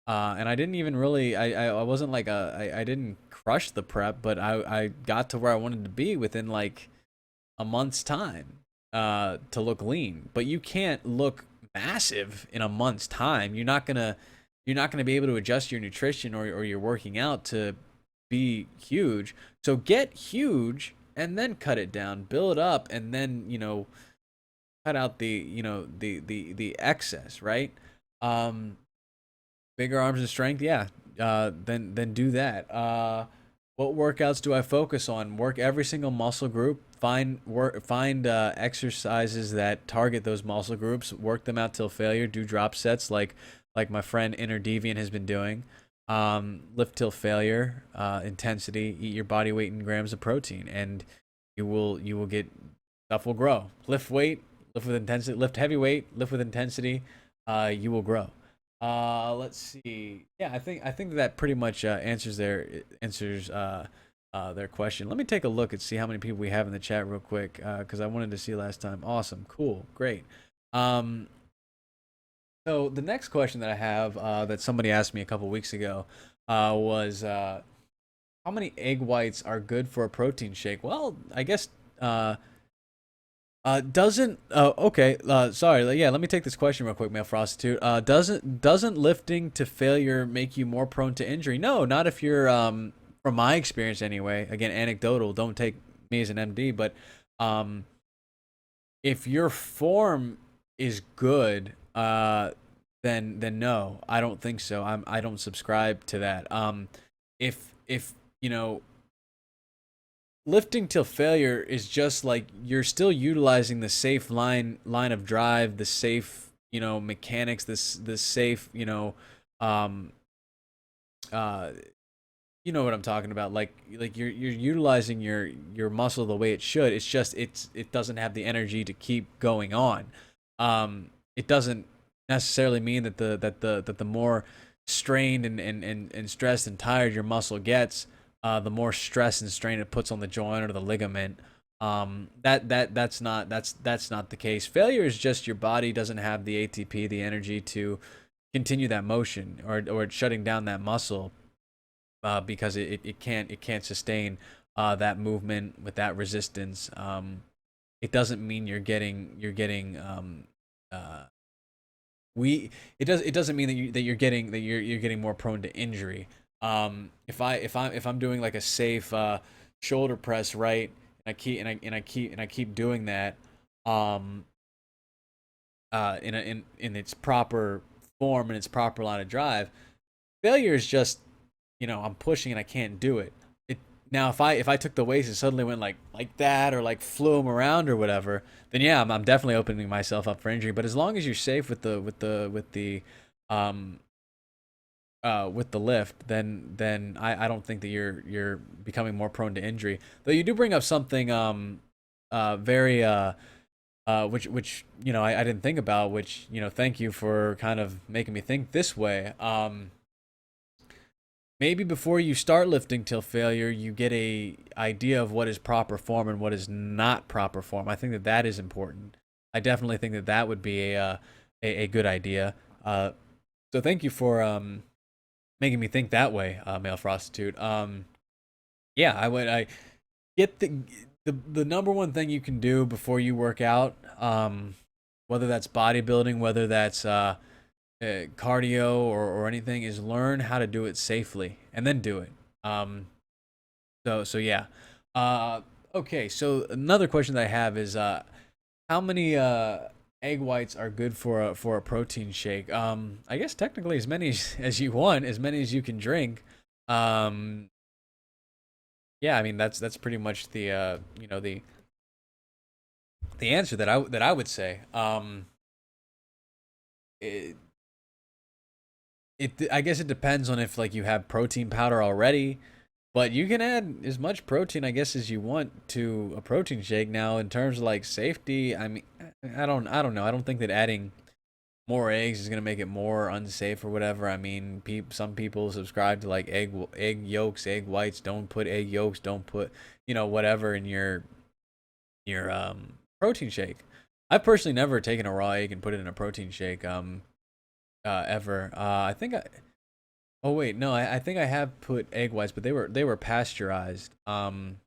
and I didn't even really I wasn't like I didn't crush the prep, but I got to where I wanted to be within like a month's time to look lean. But you can't look massive in a month's time. You're not gonna be able to adjust your nutrition or your working out to be huge. So get huge and then cut it down, build up, and then cut out the excess, right? Um, Bigger arms and strength, yeah. Then do that. What workouts do I focus on? Work every single muscle group. find exercises that target those muscle groups, work them out till failure, do drop sets like my friend Inner Deviant has been doing. Lift till failure, intensity, eat your body weight in grams of protein, and you will get, stuff will grow. Lift weight, lift with intensity, lift heavy weight, lift with intensity, you will grow. Let's see. Yeah, I think that pretty much answers their question. Let me take a look and see how many people we have in the chat real quick, because I wanted to see last time. Awesome, cool, great. Um, so the next question that I have, that somebody asked me a couple weeks ago, was how many egg whites are good for a protein shake? Well, I guess doesn't okay, sorry, yeah, let me take this question real quick, male prostitute. Doesn't lifting to failure make you more prone to injury? No, not if you're from my experience anyway. Again, anecdotal, don't take me as an MD, but um if your form is good, then no, I don't think so. I don't subscribe to that. If you know, lifting till failure is just like you're still utilizing the safe line of drive, the safe, mechanics, this safe, um uh you know what I'm talking about. Like you're utilizing your muscle the way it should. It's just it doesn't have the energy to keep going on. It doesn't necessarily mean that the more strained and stressed and tired your muscle gets, the more stress and strain it puts on the joint or the ligament. That's not the case. Failure is just your body doesn't have the ATP, the energy to continue that motion, or it's shutting down that muscle, because it can't sustain that movement with that resistance. It doesn't mean you're getting uh, it doesn't mean that you're getting more prone to injury. If I'm doing like a safe shoulder press, right, and I keep doing that, um in its proper form and its proper line of drive, failure is just, I'm pushing and I can't do it. Now if I took the weights and suddenly went like that, or like flew them around or whatever, then yeah, I'm definitely opening myself up for injury. But as long as you're safe um with the lift, then I don't think that you're becoming more prone to injury. Though you do bring up something very which I didn't think about, which, thank you for kind of making me think this way. Maybe before you start lifting till failure, you get a idea of what is proper form and what is not proper form. I think that is important. I definitely think that would be a good idea. So thank you for making me think that way, male prostitute. Yeah, I get the number one thing you can do before you work out, whether that's bodybuilding, whether that's cardio, or anything, is learn how to do it safely and then do it. So yeah. Uh, okay. So another question that I have is, how many egg whites are good for a protein shake? I guess technically as many as you want, as many as you can drink. Um, yeah, I mean that's pretty much the answer that I would say. It, I guess it depends on if like you have protein powder already, but you can add as much protein, I guess, as you want to a protein shake. Now, in terms of like safety, I mean, I don't know. I don't think that adding more eggs is gonna make it more unsafe or whatever. I mean, some people subscribe to like egg yolks, egg whites. Don't put egg yolks. Don't put, whatever in your protein shake. I've personally never taken a raw egg and put it in a protein shake ever. I think I Oh wait, no, I think I have put egg whites, but they were pasteurized. And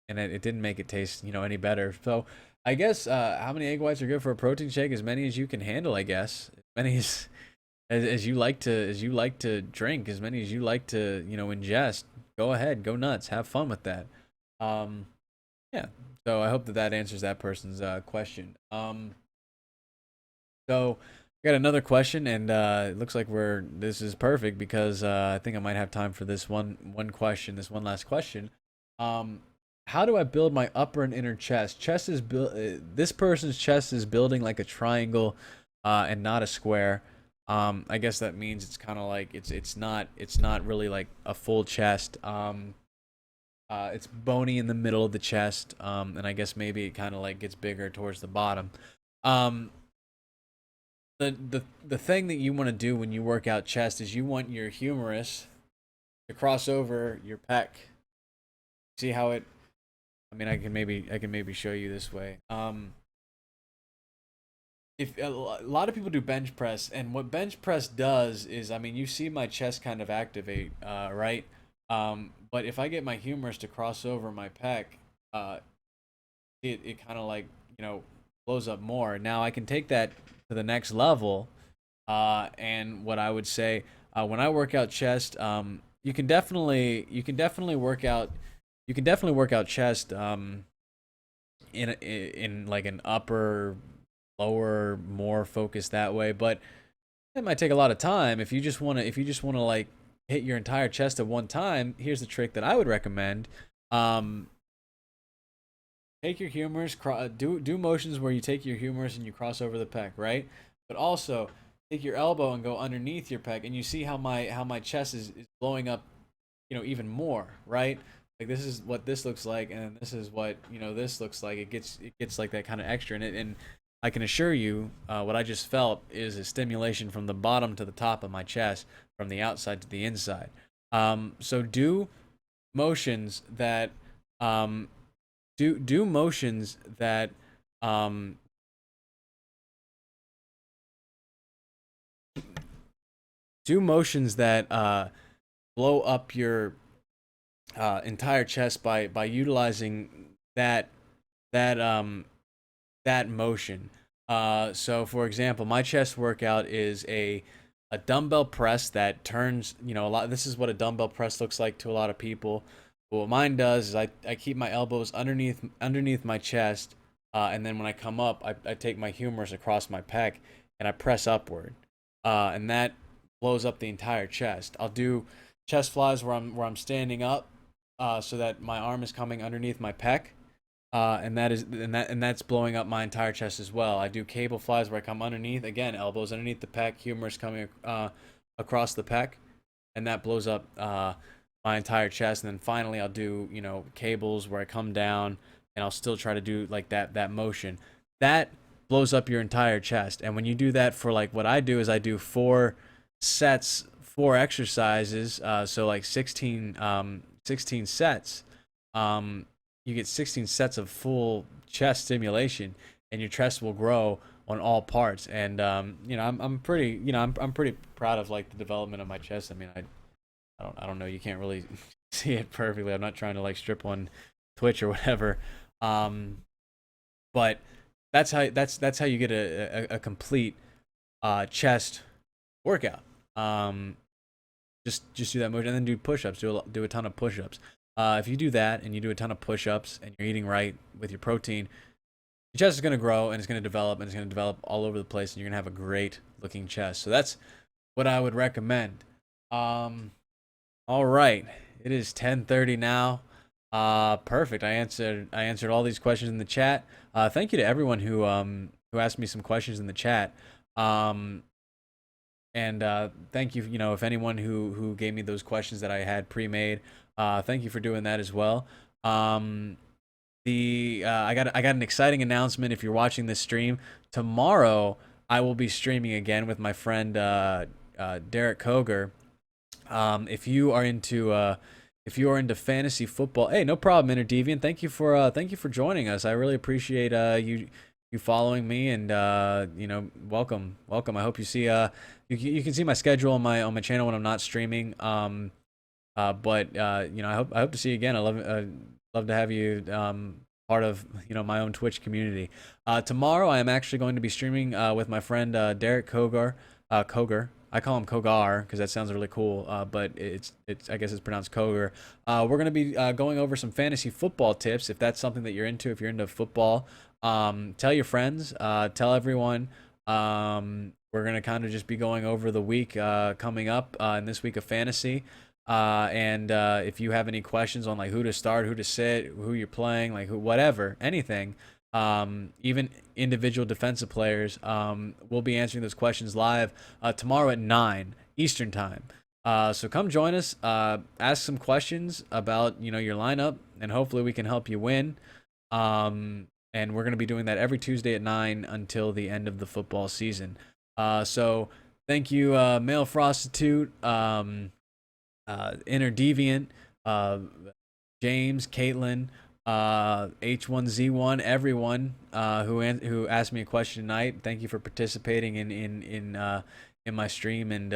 it didn't make it taste, any better. So I guess how many egg whites are good for a protein shake? As many as you can handle, I guess. As many as you like to drink, as many as you like to, ingest. Go ahead, go nuts, have fun with that. Um, yeah. So I hope that answers that person's question. So I got another question, and it looks like this is perfect because I think I might have time for this one question, this one last question. Um, how do I build my upper and inner chest? Chest is built. This person's chest is building like a triangle, and not a square. I guess that means it's kind of like it's not really like a full chest. It's bony in the middle of the chest, and I guess maybe it kind of like gets bigger towards the bottom. Um, the thing that you want to do when you work out chest is you want your humerus to cross over your pec. See how it? I mean, I can maybe show you this way. If a lot of people do bench press, and what bench press does is, I mean, you see my chest kind of activate, right? But if I get my humerus to cross over my pec, uh, it kind of like, blows up more. Now I can take that to the next level, and what I would say, when I work out chest, you can definitely work out chest, in like an upper, lower, more focused that way. But it might take a lot of time if you just want to like hit your entire chest at one time. Here's the trick that I would recommend. Um, Take your humerus, do motions where you take your humerus and you cross over the pec, right? But also take your elbow and go underneath your pec, and you see how my chest is blowing up, even more, right? Like this is what this looks like, and this is what this looks like. It gets like that kind of extra in it, and I can assure you, what I just felt is a stimulation from the bottom to the top of my chest, from the outside to the inside. So motions that um, do motions that um, do motions that blow up your entire chest by utilizing that that that motion. So for example, my chest workout is a dumbbell press that turns, a lot. This is what a dumbbell press looks like to a lot of people. But what mine does is I keep my elbows underneath my chest, and then when I come up, I take my humerus across my pec and I press upward, and that blows up the entire chest. I'll do chest flies where I'm standing up, so that my arm is coming underneath my pec, and that's blowing up my entire chest as well. I do cable flies where I come underneath, again, elbows underneath the pec, humerus coming across the pec, and that blows up my entire chest. And then finally, I'll do cables where I come down, and I'll still try to do like that motion. That blows up your entire chest. And when you do that for like what I do is I do 4 sets, 4 exercises, so like 16 sets. You get 16 sets of full chest stimulation, and your chest will grow on all parts. And I'm pretty, I'm pretty proud of like the development of my chest. I mean, I don't know, you can't really see it perfectly. I'm not trying to like strip on Twitch or whatever. Um, but that's how you get a complete chest workout. Um, just do that motion, and then do push-ups. Do a ton of push-ups. If you do that and you do a ton of push-ups and you're eating right with your protein, your chest is going to grow, and it's going to develop, and it's going to develop all over the place, and you're going to have a great looking chest. So that's what I would recommend. All right, it is 10:30 now. Perfect. I answered all these questions in the chat. Thank you to everyone who asked me some questions in the chat. Um, and thank you, if anyone who gave me those questions that I had pre-made, thank you for doing that as well. I got an exciting announcement. If you're watching this stream tomorrow, I will be streaming again with my friend Derek Koger. If you are into fantasy football, hey, no problem, Interdeviant. Thank you for joining us. I really appreciate you following me, and welcome. I hope you see you can see my schedule on my channel when I'm not streaming. But I hope to see you again. I love to have you part of my own Twitch community. Tomorrow I am actually going to be streaming with my friend Derek Kogar. Koger. I call him Kogar because that sounds really cool. But it's I guess it's pronounced Koger. We're gonna be going over some fantasy football tips. If that's something that you're into, if you're into football, tell your friends. Tell everyone. We're gonna kind of just be going over the week coming up in this week of fantasy. And if you have any questions on like who to start, who to sit, who you're playing, like who, whatever, anything, even individual defensive players, we'll be answering those questions live tomorrow at 9 Eastern time. So come join us, ask some questions about your lineup, and hopefully we can help you win. And we're going to be doing that every Tuesday at 9 until the end of the football season. So thank you, Male Prostitute, Inner Deviant, James, Caitlin, H1Z1, everyone who asked me a question tonight. Thank you for participating in my stream and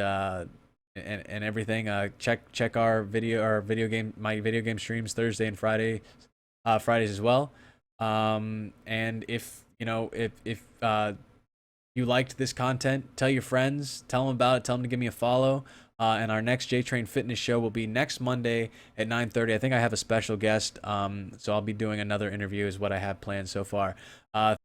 everything. Check our video game my video game streams Thursday and Fridays as well. And if you liked this content, tell your friends, tell them about it, tell them to give me a follow. And our next Jtrain Fitness Show will be next Monday at 9:30. I think I have a special guest, so I'll be doing another interview is what I have planned so far.